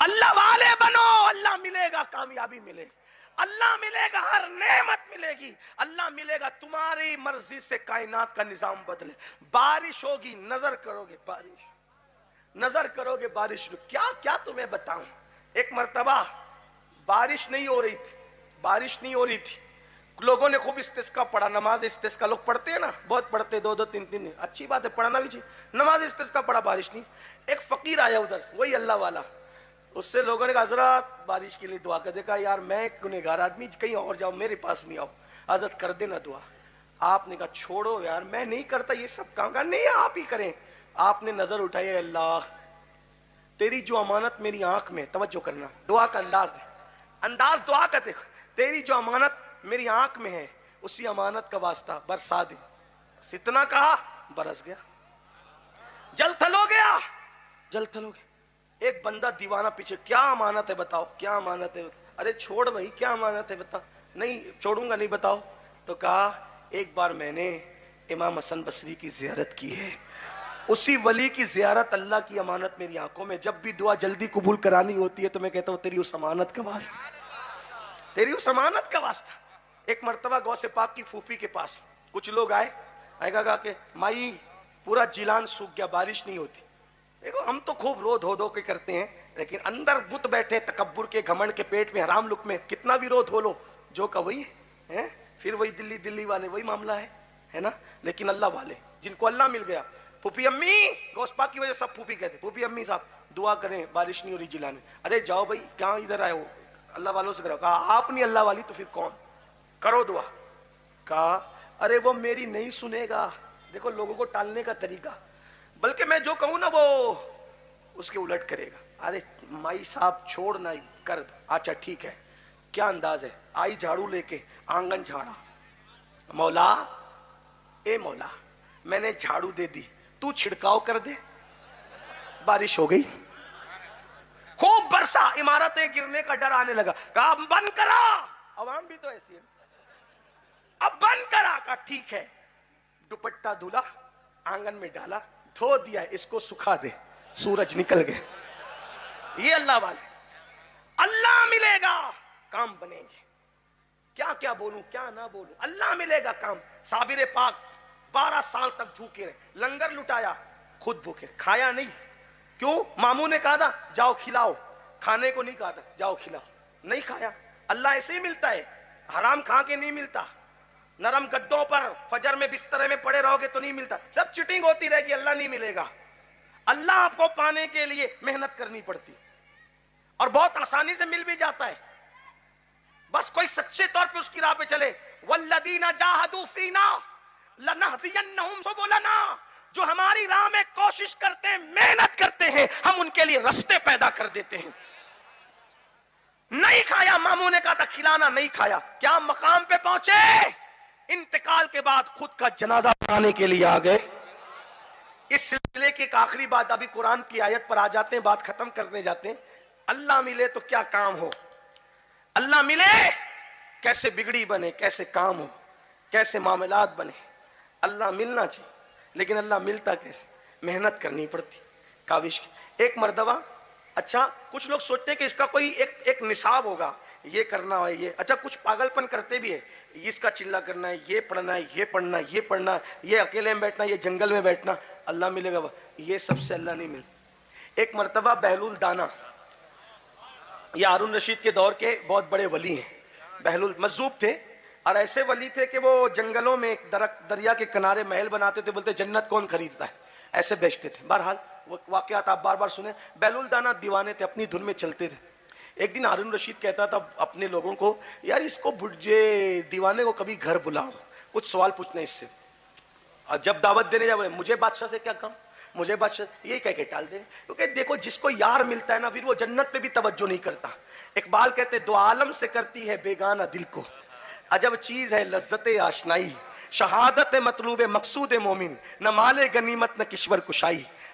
اللہ والے بنو، اللہ ملے گا، کامیابی ملے گی، اللہ ملے گا، ہر نعمت ملے گی، اللہ ملے گا، تمہاری مرضی سے کائنات کا نظام بدلے، بارش ہوگی، نظر کرو گے بارش، نظر کرو گے بارش، کیا تمہیں بتاؤں. ایک مرتبہ بارش نہیں ہو رہی تھی، بارش نہیں ہو رہی تھی، لوگوں نے خوب استسقا پڑھا، نماز استسقا لوگ پڑھتے ہیں نا، بہت پڑھتے، دو دو تین تین، اچھی بات ہے، پڑھنا بھی چاہیے، نماز استسقا پڑھا، بارش نہیں. ایک فقیر آیا ادھر سے، وہی اللہ والا، اس سے لوگوں نے کہا حضرت بارش کے لیے دعا کر دے. کہا یار میں گنہگار آدمی، کہیں اور جاؤ، میرے پاس نہیں آؤ، حضرت کر دینا دعا. آپ نے کہا چھوڑو یار میں نہیں کرتا یہ سب کام. کہا نہیں آپ ہی کریں. آپ نے نظر اٹھائی، اللہ تیری جو امانت میری آنکھ میں، توجہ کرنا، دعا کا انداز دے، انداز دعا کا دیکھو، تیری جو امانت میری آنکھ میں ہے اسی امانت کا واسطہ برسا دے. اتنا کہا، برس گیا، جل تھل ہو گیا، جل تھل ہو گیا. ایک بندہ دیوانہ پیچھے، کیا امانت ہے بتاؤ، کیا امانت ہے؟ ارے چھوڑ بھائی، کیا امانت ہے بتا. نہیں چھوڑوں گا نہیں، بتاؤ. تو کہا ایک بار میں نے امام حسن بصری کی زیارت کی ہے، اسی ولی کی زیارت، اللہ کی امانت میری آنکھوں میں، جب بھی دعا جلدی قبول کرانی ہوتی ہے تو میں کہتا ہوں تیری اس امانت کا واسطہ، تیری اس امانت کا واسطہ. ایک مرتبہ غوث پاک کی پھوپھی کے پاس کچھ لوگ آئے کہا کہ مائی پورا جیلان سوکھ گیا، بارش نہیں ہوتی. دیکھو ہم تو خوب رو دھو دھو کے کرتے ہیں، لیکن اندر بت بیٹھے تکبر کے، گھمنڈ کے، پیٹ میں حرام لقمے، کتنا بھی رو دھو لو، جو کا وہی ہے، پھر وہی دلی والے، وہی معاملہ ہے نا. لیکن اللہ والے جن کو اللہ مل گیا، پھوپھی امی، غوث پاک کی وجہ سب پھوپھی کہتے، پھوپھی امی صاحب دعا کریں، بارش نہیں ہو رہی جیلان میں. ارے جاؤ بھائی، کہاں ادھر آئے ہو، اللہ والوں سے کرو. کہا آپ نہیں اللہ والی تو پھر کون، کرو دعا. کہا ارے وہ میری نہیں سنے گا. دیکھو لوگوں کو ٹالنے کا طریقہ، بلکہ میں جو کہوں نا وہ اس کے الٹ کرے گا. ارے مائی صاحب چھوڑ نہ، کر دو. اچھا ٹھیک ہے. کیا انداز ہے، آئی جھاڑو لے کے آنگن جھاڑا، مولا اے مولا میں نے جھاڑو دے دی، تو چھڑکاؤ کر دے. بارش ہو گئی، خوب برسا، عمارتیں گرنے کا ڈر آنے لگا. کہا بند کرا، عوام بھی تو ایسی ہے، اب بند کرا. کہا ٹھیک ہے. دوپٹہ دھلا، آنگن میں ڈالا، دھو دیا، اس کو سکھا دے. سورج نکل گئے. یہ اللہ والے، اللہ ملے گا کام بنے گے. کیا کیا بولوں، کیا نہ بولوں، اللہ ملے گا کام. صابر پاک 12 سال تک بھوکے رہے، لنگر لٹایا، خود بھوکے، کھایا نہیں. کیوں؟ ماموں نے کہا تھا جاؤ کھلاؤ، کھانے کو نہیں کہا تھا جاؤ کھلاؤ، نہیں کھایا. اللہ ایسے ہی ملتا ہے، حرام کھا کے نہیں ملتا. نرم گدوں پر فجر میں بسترے میں پڑے رہو گے تو نہیں ملتا، سب چٹنگ ہوتی رہے گی، اللہ نہیں ملے گا. اللہ آپ کو پانے کے لیے محنت کرنی پڑتی، اور بہت آسانی سے مل بھی جاتا ہے، بس کوئی سچے طور پہ اس کی راہ پہ چلے. والذین جاہدوا فینا لنہدینہم سبلنا، جو ہماری راہ میں کوشش کرتے ہیں، محنت کرتے ہیں، ہم ان کے لیے رستے پیدا کر دیتے ہیں. نہیں کھایا، ماموں نے کہا تھا کھلانا، نہیں کھایا. کیا مقام پہ پہنچے، انتقال کے بعد خود کا جنازہ پڑھانے کے لیے آ گئے. اس سلسلے کی ایک آخری بات، ابھی قرآن کی آیت پر آ جاتے ہیں، بات ختم کرنے جاتے ہیں. اللہ ملے تو کیا کام ہو، اللہ ملے کیسے بگڑی بنے، کیسے کام ہو، کیسے معاملات بنے. اللہ ملنا چاہیے، لیکن اللہ ملتا کیسے، محنت کرنی پڑتی، کاوش کی. ایک مرتبہ، اچھا کچھ لوگ سوچتے ہیں کہ اس کا کوئی ایک نصاب ہوگا، یہ کرنا ہے، یہ اچھا کچھ پاگل پن کرتے بھی ہے، اس کا چلا کرنا ہے، یہ پڑھنا ہے، یہ پڑھنا ہے، یہ پڑھنا ہے، یہ اکیلے میں بیٹھنا، یہ جنگل میں بیٹھنا، اللہ ملے گا. یہ سب سے اللہ نہیں ملتا. ایک مرتبہ بہلول دانا، یہ ہارون رشید کے دور کے بہت بڑے ولی ہیں، بہلول مجذوب تھے، اور ایسے ولی تھے کہ وہ جنگلوں میں دریا کے کنارے محل بناتے تھے، بولتے جنت کون خریدتا ہے، ایسے بیچتے تھے. بہرحال وہ واقعات آپ بار بار سنیں. بہلول دانا دیوانے تھے، اپنی دھن میں چلتے تھے. ایک دن ہارون رشید کہتا تھا اپنے لوگوں کو، یار اس کو دیوانے کو کبھی گھر بلاؤ، کچھ سوال پوچھنا اس سے. اور جب دعوت دینے جاؤ، مجھے بادشاہ سے کیا کام، مجھے بادشاہ، یہی کہہ کے ٹال دیں. کیونکہ دیکھو جس کو یار ملتا ہے نا، پھر وہ جنت پہ بھی توجہ نہیں کرتا. اقبال کہتے دو عالم سے کرتی ہے بیگانہ دل کو، عجب چیز ہے لذت آشنائی، شہادت مطلوب مقصود مومن، نہ مال غنیمت نہ کشور کشائی.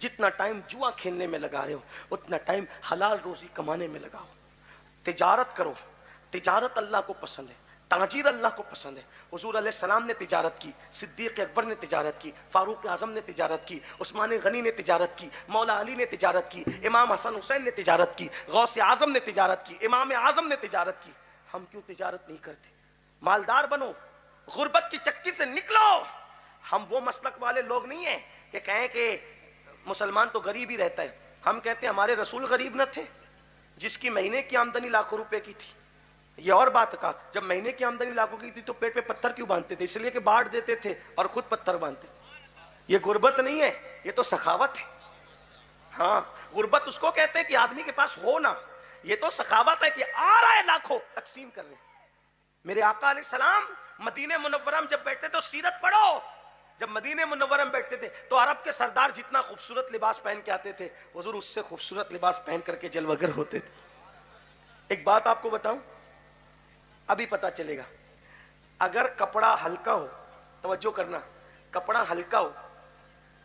جتنا ٹائم جوا کھیلنے میں لگا رہے ہو اتنا ٹائم حلال روزی کمانے میں لگاؤ. تجارت کرو. تجارت اللہ کو پسند ہے, تاجر اللہ کو پسند ہے. حضور علیہ السلام نے تجارت کی, صدیق اکبر نے تجارت کی, فاروق اعظم نے تجارت کی, عثمان غنی نے تجارت کی, مولا علی نے تجارت کی, امام حسن حسین نے تجارت کی, غوث اعظم نے تجارت کی, امام اعظم نے تجارت کی. ہم کیوں تجارت نہیں کرتے؟ مالدار بنو, غربت کی چکی سے نکلو. ہم وہ مسلک والے لوگ نہیں ہیں کہ کہیں کہ مسلمان تو غریب ہی رہتا ہے. ہم کہتے ہیں ہمارے رسول غریب نہ تھے, جس کی مہینے کی آمدنی لاکھوں روپے کی تھی. یہ اور بات کہا, جب مہینے کی آمدنی لاکھوں کی تھی تو پیٹ پہ پتھر کیوں باندھتے تھے؟ اس لیے کہ بانٹ دیتے تھے اور خود پتھر باندھتے تھے. یہ غربت نہیں ہے, یہ تو سخاوت ہے. ہاں, غربت اس کو کہتے ہیں کہ آدمی کے پاس ہو نا, یہ تو سخاوت ہے کہ آ رہا ہے لاکھوں تقسیم کر رہے. میرے آقا علیہ السلام مدینہ منورہ میں جب بیٹھتے تو سیرت پڑھو, جب مدینہ منورہ میں بیٹھتے تھے تو عرب کے سردار جتنا خوبصورت لباس پہن کے آتے تھے حضور اس سے خوبصورت لباس پہن کر کے جلوگر ہوتے تھے. ایک بات آپ کو بتاؤں, ابھی پتا چلے گا. اگر کپڑا ہلکا ہو, توجہ کرنا, کپڑا ہلکا ہو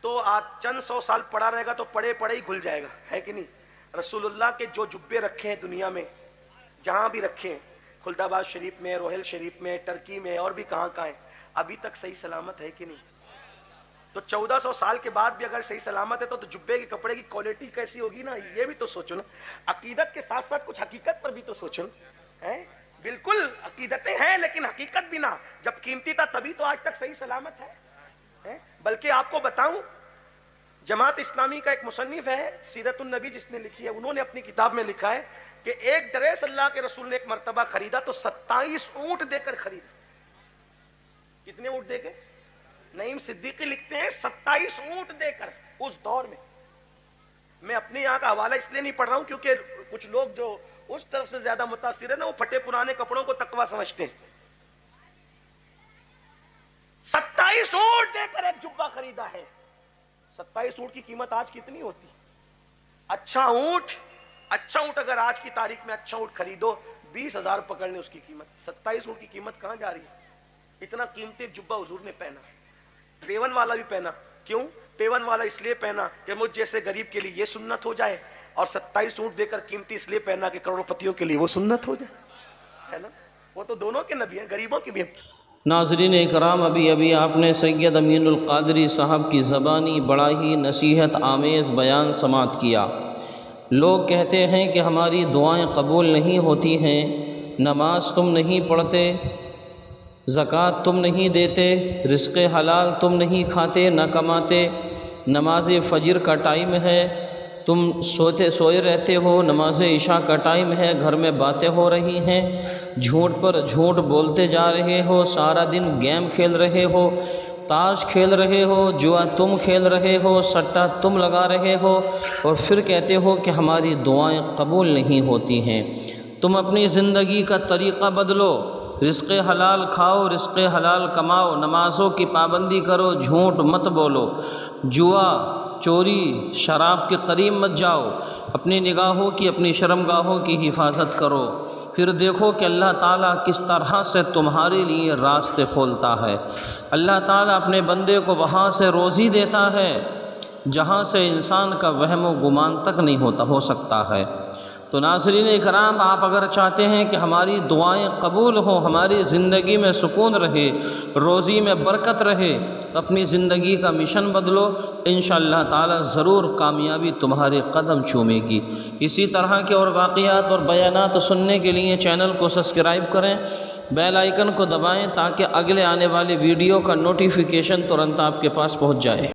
تو آج چند سو سال پڑا رہے گا تو پڑے پڑے ہی گھل جائے گا, ہے کہ نہیں؟ رسول اللہ کے جو جبے رکھے ہیں دنیا میں, جہاں بھی رکھے ہیں, خلد آباد شریف میں, روہیل شریف میں, ٹرکی میں, اور بھی کہاں کہاں ہیں, ابھی تک صحیح سلامت ہے کہ نہیں؟ تو 1400 سال کے بعد بھی اگر صحیح سلامت ہے تو جبے کے کپڑے کی کوالٹی کیسی ہوگی نا, یہ بھی تو سوچو نا. عقیدت کے ساتھ ساتھ کچھ حقیقت پر بھی تو سوچو نا. بالکل عقیدتیں ہیں لیکن حقیقت بھی نہ, جب قیمتی تھا تبھی تو آج تک صحیح سلامت ہے. بلکہ آپ کو بتاؤں, جماعت اسلامی کا ایک مصنف ہے سیرت النبی جس نے لکھی ہے, انہوں نے اپنی کتاب میں لکھا ہے کہ ایک ڈریس اللہ کے رسول نے ایک مرتبہ خریدا تو 27 اونٹ دے کر خریدا. کتنے اونٹ دے کے؟ نعیم صدیقی لکھتے ہیں 27 اونٹ دے کر اس دور میں. میں اپنے یہاں کا حوالہ اس لیے نہیں پڑھ رہا ہوں کیونکہ کچھ لوگ جو اس طرف سے زیادہ متاثر ہے نا, وہ پھٹے پرانے کپڑوں کو تقویٰ سمجھتے ہیں. 27 اونٹ دے کر ایک جبہ خریدا ہے. 27 اونٹ کی قیمت آج کتنی ہوتی؟ اچھا اونٹ اگر آج کی تاریخ میں اچھا اونٹ خریدو 20,000 پکڑ لیں اس کی قیمت. 27 اونٹ کی قیمت کہاں جا رہی ہے؟ اتنا قیمتی جبہ حضور نے پہنا, پیون والا بھی پہنا. کیوں پیون والا؟ اس لیے پہنا کہ مجھ جیسے غریب کے لیے یہ سنت ہو جائے, اور 27 اونٹ دے کر قیمتی اس لیے پہنا کہ کروڑ پتیوں کے لیے وہ سنت ہو جائے, ہے نا. وہ تو دونوں کے نبی ہیں, غریبوں کی بھی ہیں. ناظرین اکرام, ابھی آپ نے سید امین القادری صاحب کی زبانی بڑا ہی نصیحت آمیز بیان سماعت کیا. لوگ کہتے ہیں کہ ہماری دعائیں قبول نہیں ہوتی ہیں, نماز تم نہیں پڑھتے, زکوٰۃ تم نہیں دیتے, رزق حلال تم نہیں کھاتے نہ کماتے, نماز فجر کا ٹائم ہے تم سوئے رہتے ہو, نماز عشاء کا ٹائم ہے گھر میں باتیں ہو رہی ہیں, جھوٹ پر جھوٹ بولتے جا رہے ہو, سارا دن گیم کھیل رہے ہو, تاش کھیل رہے ہو, جوا تم کھیل رہے ہو, سٹا تم لگا رہے ہو, اور پھر کہتے ہو کہ ہماری دعائیں قبول نہیں ہوتی ہیں. تم اپنی زندگی کا طریقہ بدلو, رزق حلال کھاؤ, رزق حلال کماؤ, نمازوں کی پابندی کرو, جھوٹ مت بولو, جوا چوری شراب کے قریب مت جاؤ, اپنی نگاہوں کی اپنی شرمگاہوں کی حفاظت کرو. پھر دیکھو کہ اللہ تعالیٰ کس طرح سے تمہارے لیے راستے کھولتا ہے. اللہ تعالیٰ اپنے بندے کو وہاں سے روزی دیتا ہے جہاں سے انسان کا وہم و گمان تک نہیں ہو سکتا ہے. تو ناظرین اکرام, آپ اگر چاہتے ہیں کہ ہماری دعائیں قبول ہوں, ہماری زندگی میں سکون رہے, روزی میں برکت رہے, تو اپنی زندگی کا مشن بدلو. انشاءاللہ تعالی ضرور کامیابی تمہارے قدم چومے گی. اسی طرح کے اور واقعات اور بیانات سننے کے لیے چینل کو سبسکرائب کریں, بیل آئیکن کو دبائیں تاکہ اگلے آنے والے ویڈیو کا نوٹیفیکیشن ترنت آپ کے پاس پہنچ جائے.